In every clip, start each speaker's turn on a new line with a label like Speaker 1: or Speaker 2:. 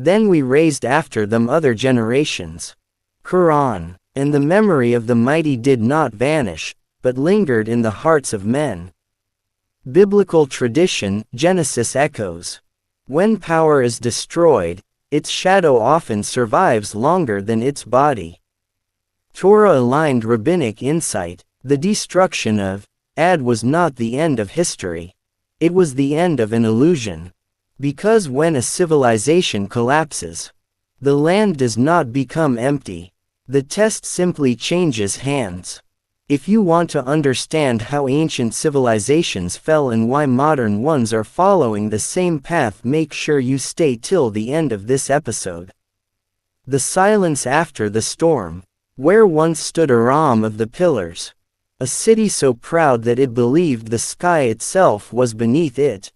Speaker 1: Then we raised after them other generations. Qur'an. And the memory of the mighty did not vanish, but lingered in the hearts of men. Biblical tradition, Genesis echoes. When power is destroyed, its shadow often survives longer than its body. Torah-aligned rabbinic insight, the destruction of Ad was not the end of history. It was the end of an illusion. Because when a civilization collapses, the land does not become empty. The test simply changes hands. If you want to understand how ancient civilizations fell and why modern ones are following the same path, make sure you stay till the end of this episode. The silence after the storm. Where once stood Aram of the Pillars, a city so proud that it believed the sky itself was beneath it.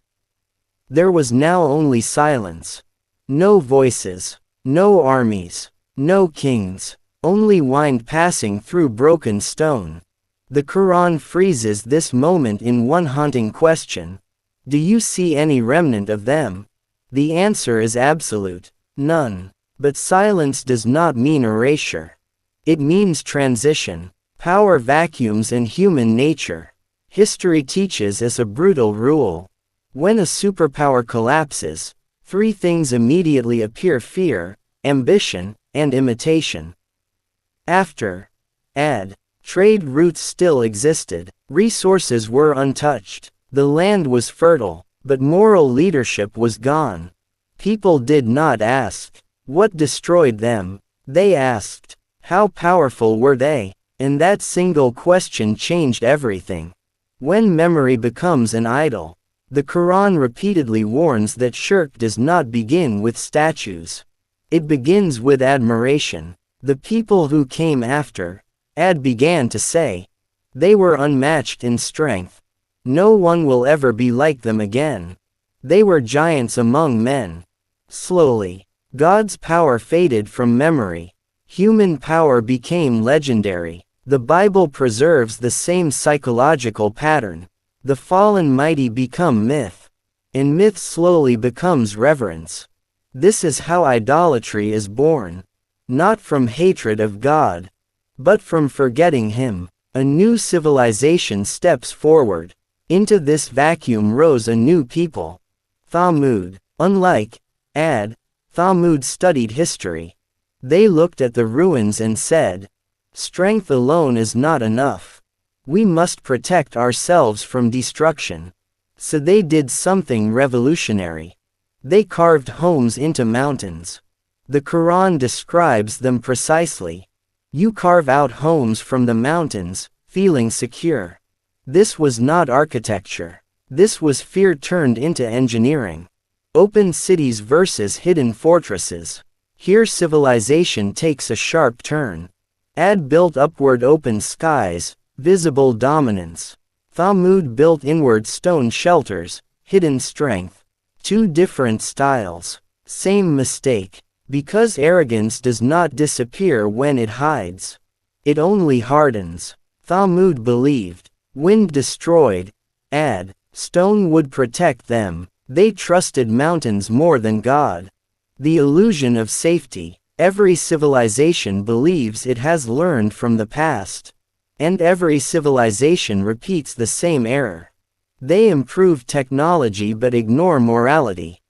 Speaker 1: There was now only silence. No voices, no armies, no kings. Only wind passing through broken stone. The Quran freezes this moment in one haunting question. Do you see any remnant of them? The answer is absolute, none. But silence does not mean erasure. It means transition. Power vacuums in human nature. History teaches us a brutal rule. When a superpower collapses, three things immediately appear: fear, ambition, and imitation. After Ad, trade routes still existed, resources were untouched, the land was fertile, but moral leadership was gone. People did not ask, what destroyed them? They asked, how powerful were they? And that single question changed everything. When memory becomes an idol, the Quran repeatedly warns that shirk does not begin with statues. It begins with admiration. The people who came after Ad began to say, they were unmatched in strength. No one will ever be like them again. They were giants among men. Slowly, God's power faded from memory. Human power became legendary. The Bible preserves the same psychological pattern. The fallen mighty become myth. And myth slowly becomes reverence. This is how idolatry is born. Not from hatred of God, but from forgetting Him. A new civilization steps forward. Into this vacuum rose a new people. Thamūd. Unlike Ad, Thamūd studied history. They looked at the ruins and said, strength alone is not enough. We must protect ourselves from destruction. So they did something revolutionary. They carved homes into mountains. The Quran describes them precisely. You carve out homes from the mountains, feeling secure. This was not architecture. This was fear turned into engineering. Open cities versus hidden fortresses. Here civilization takes a sharp turn. Ad built upward open skies, visible dominance. Thamūd built inward stone shelters, hidden strength. Two different styles. Same mistake. Because arrogance does not disappear when it hides. It only hardens. Thamūd believed, wind destroyed, Ad, stone would protect them. They trusted mountains more than God. The illusion of safety. Every civilization believes it has learned from the past. And every civilization repeats the same error. They improve technology but ignore morality.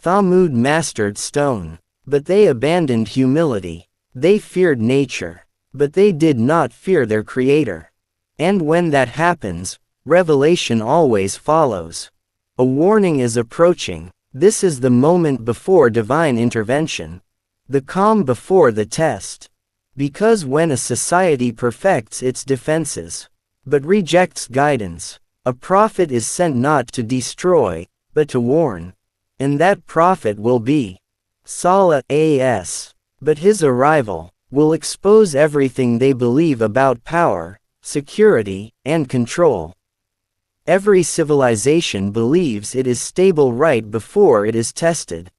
Speaker 1: Thamūd mastered stone. But they abandoned humility. They feared nature. But they did not fear their creator. And when that happens, revelation always follows. A warning is approaching. This is the moment before divine intervention. The calm before the test. Because when a society perfects its defenses, but rejects guidance, a prophet is sent not to destroy, but to warn. And that prophet will be Salah as. But his arrival will expose everything they believe about power, security, and control. Every civilization believes it is stable right before it is tested.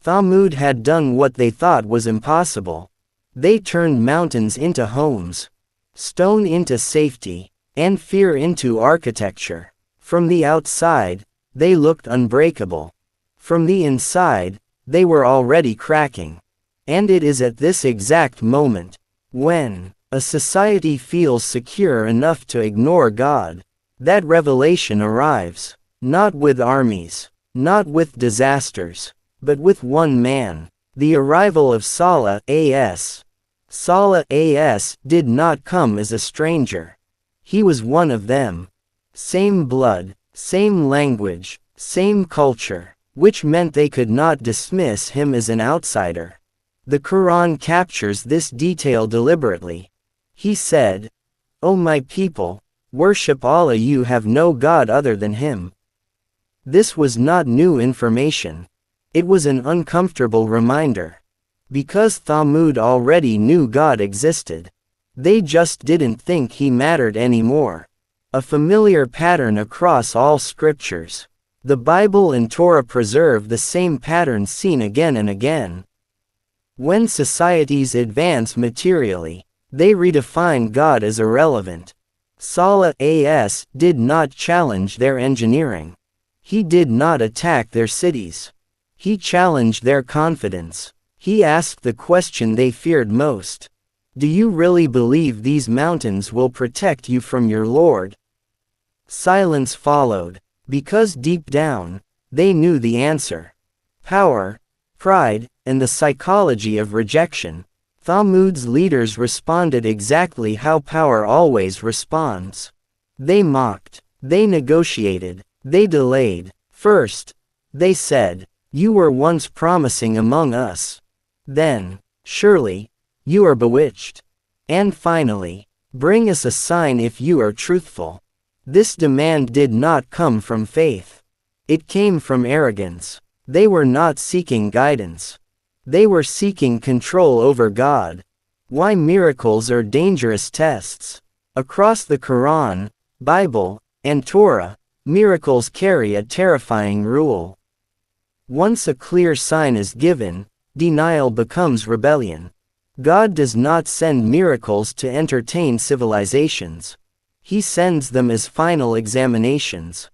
Speaker 1: Thamūd had done what they thought was impossible. They turned mountains into homes, stone into safety, and fear into architecture. From the outside, they looked unbreakable. From the inside, They were already cracking. And it is at this exact moment, when a society feels secure enough to ignore God, that revelation arrives, not with armies, not with disasters, but with one man, the arrival of Salah as. Salah as did not come as a stranger. He was one of them. Same blood, same language, same culture, which meant they could not dismiss him as an outsider. The Qur'an captures this detail deliberately. He said, "O my people, worship Allah, you have no God other than Him." This was not new information. It was an uncomfortable reminder. Because Thamūd already knew God existed. They just didn't think He mattered anymore. A familiar pattern across all scriptures. The Bible and Torah preserve the same pattern seen again and again. When societies advance materially, they redefine God as irrelevant. Salah as did not challenge their engineering. He did not attack their cities. He challenged their confidence. He asked the question they feared most. Do you really believe these mountains will protect you from your Lord? Silence followed, because deep down, they knew the answer. Power, pride, and the psychology of rejection. Thamūd's leaders responded exactly how power always responds. They mocked, they negotiated, they delayed. First, they said, "You were once promising among us." Then, "Surely, you are bewitched." And finally, "Bring us a sign if you are truthful." This demand did not come from faith. It came from arrogance. They were not seeking guidance. They were seeking control over God. Why miracles are dangerous tests. Across the Quran, Bible, and Torah, miracles carry a terrifying rule. Once a clear sign is given, denial becomes rebellion. God does not send miracles to entertain civilizations. He sends them as final examinations.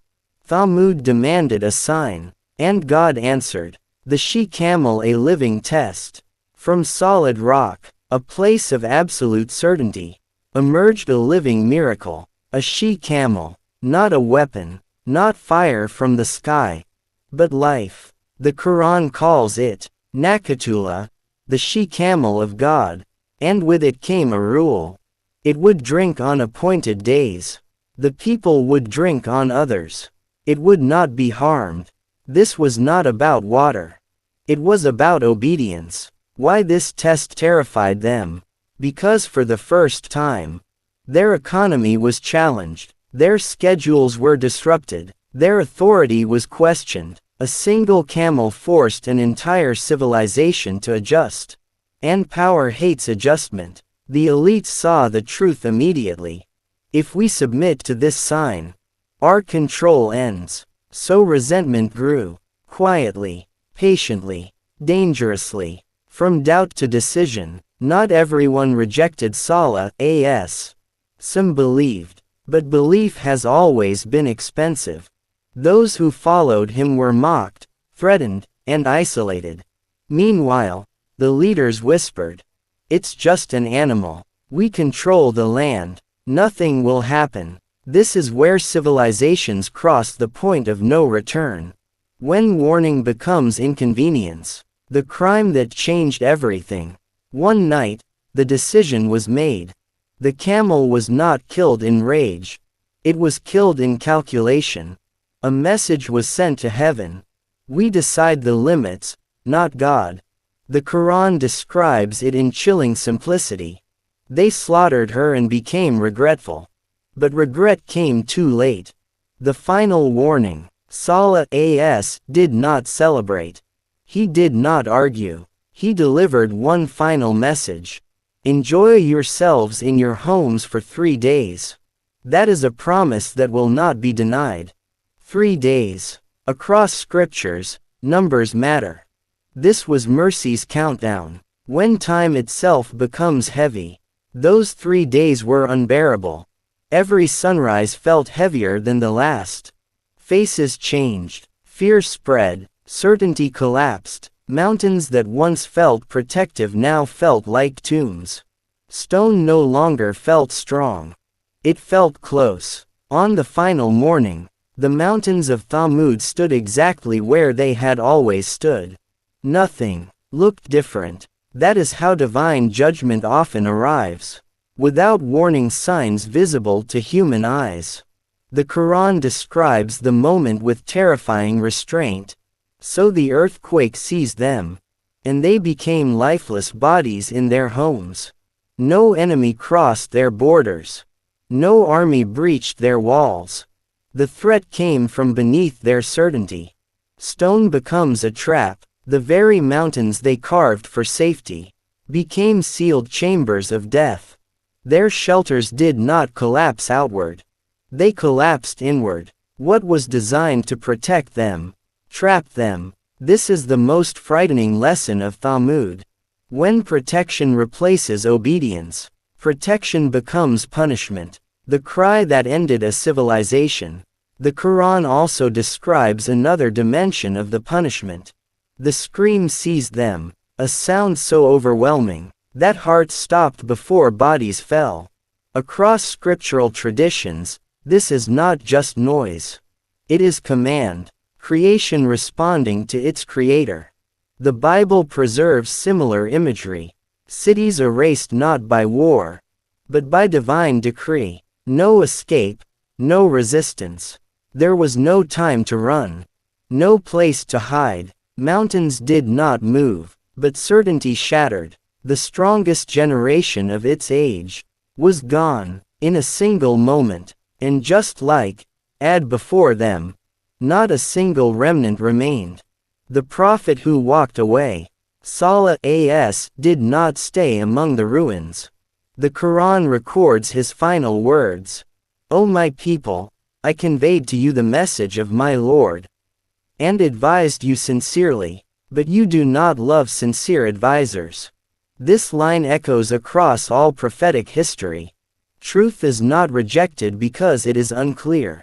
Speaker 1: Thamūd demanded a sign, and God answered. The she-camel, a living test. From solid rock, a place of absolute certainty, emerged a living miracle. A she-camel, not a weapon, not fire from the sky, but life. The Quran calls it Nakatullah, the she-camel of God, and with it came a rule. It would drink on appointed days. The people would drink on others. It would not be harmed. This was not about water. It was about obedience. Why this test terrified them? Because for the first time, their economy was challenged, their schedules were disrupted, their authority was questioned. A single camel forced an entire civilization to adjust. And power hates adjustment. The elites saw the truth immediately. If we submit to this sign, our control ends. So resentment grew, quietly, patiently, dangerously. From doubt to decision, not everyone rejected Salah as. Some believed, but belief has always been expensive. Those who followed him were mocked, threatened, and isolated. Meanwhile, the leaders whispered, "It's just an animal. We control the land. Nothing will happen." This is where civilizations cross the point of no return. When warning becomes inconvenience. The crime that changed everything. One night, the decision was made. The camel was not killed in rage. It was killed in calculation. A message was sent to heaven. We decide the limits, not God. The Quran describes it in chilling simplicity. They slaughtered her and became regretful. But regret came too late. The final warning, Salah as did not celebrate. He did not argue. He delivered one final message. Enjoy yourselves in your homes for 3 days. That is a promise that will not be denied. 3 days. Across scriptures, numbers matter. This was mercy's countdown. When time itself becomes heavy, those 3 days were unbearable. Every sunrise felt heavier than the last. Faces changed, fear spread, certainty collapsed. Mountains that once felt protective now felt like tombs. Stone no longer felt strong. It felt close. On the final morning, the mountains of Thamūd stood exactly where they had always stood. Nothing looked different. That is how divine judgment often arrives, without warning signs visible to human eyes. The Qur'an describes the moment with terrifying restraint. So the earthquake seized them, and they became lifeless bodies in their homes. No enemy crossed their borders. No army breached their walls. The threat came from beneath their certainty. Stone becomes a trap. The very mountains they carved for safety became sealed chambers of death. Their shelters did not collapse outward. They collapsed inward. What was designed to protect them trapped them. This is the most frightening lesson of Thamūd. When protection replaces obedience, protection becomes punishment. The cry that ended a civilization. The Qur'an also describes another dimension of the punishment. The scream seized them, a sound so overwhelming that hearts stopped before bodies fell. Across scriptural traditions, this is not just noise. It is command. Creation responding to its creator. The Bible preserves similar imagery. Cities erased not by war, but by divine decree. No escape, no resistance. There was no time to run, no place to hide. Mountains did not move, but certainty shattered. The strongest generation of its age was gone in a single moment, and just like Ad before them, not a single remnant remained. The prophet who walked away, Salah did not stay among the ruins. The Quran records his final words. O my people, I conveyed to you the message of my Lord, and advised you sincerely, but you do not love sincere advisers. This line echoes across all prophetic history. Truth is not rejected because it is unclear.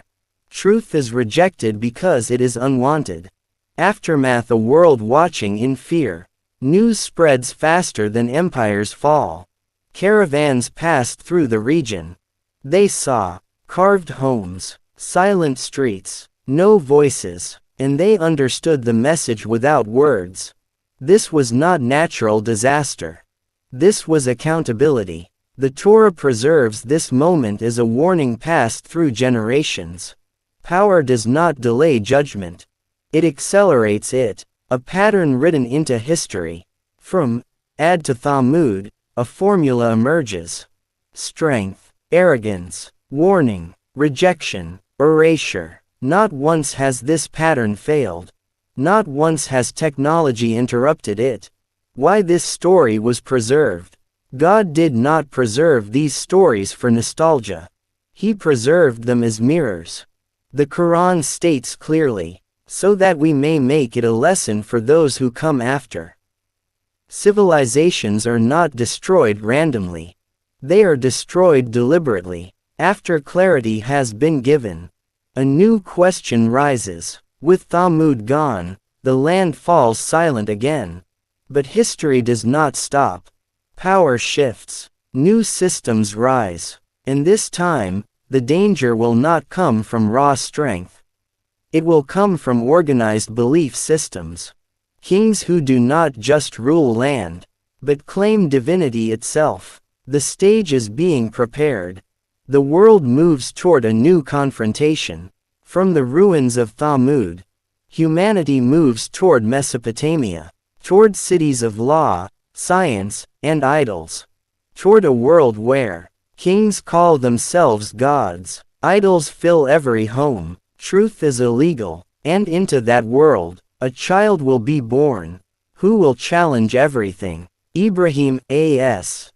Speaker 1: Truth is rejected because it is unwanted. Aftermath: a world watching in fear. News spreads faster than empires fall. Caravans passed through the region. They saw carved homes, silent streets, no voices, and they understood the message without words. This was not natural disaster. This was accountability. The Torah preserves this moment as a warning passed through generations. Power does not delay judgment. It accelerates it, a pattern written into history. From Ad to Thamūd, a formula emerges. Strength, arrogance, warning, rejection, erasure. Not once has this pattern failed. Not once has technology interrupted it. Why this story was preserved? God did not preserve these stories for nostalgia. He preserved them as mirrors. The Quran states clearly, so that we may make it a lesson for those who come after. Civilizations are not destroyed randomly. They are destroyed deliberately. After clarity has been given, a new question rises. With Thamūd gone, the land falls silent again. But history does not stop. Power shifts. New systems rise. And this time, the danger will not come from raw strength. It will come from organized belief systems. Kings who do not just rule land, but claim divinity itself. The stage is being prepared. The world moves toward a new confrontation. From the ruins of Thamūd, humanity moves toward Mesopotamia, toward cities of law, science, and idols. Toward a world where kings call themselves gods, idols fill every home, truth is illegal, and into that world, a child will be born, who will challenge everything. Ibrahim A.S.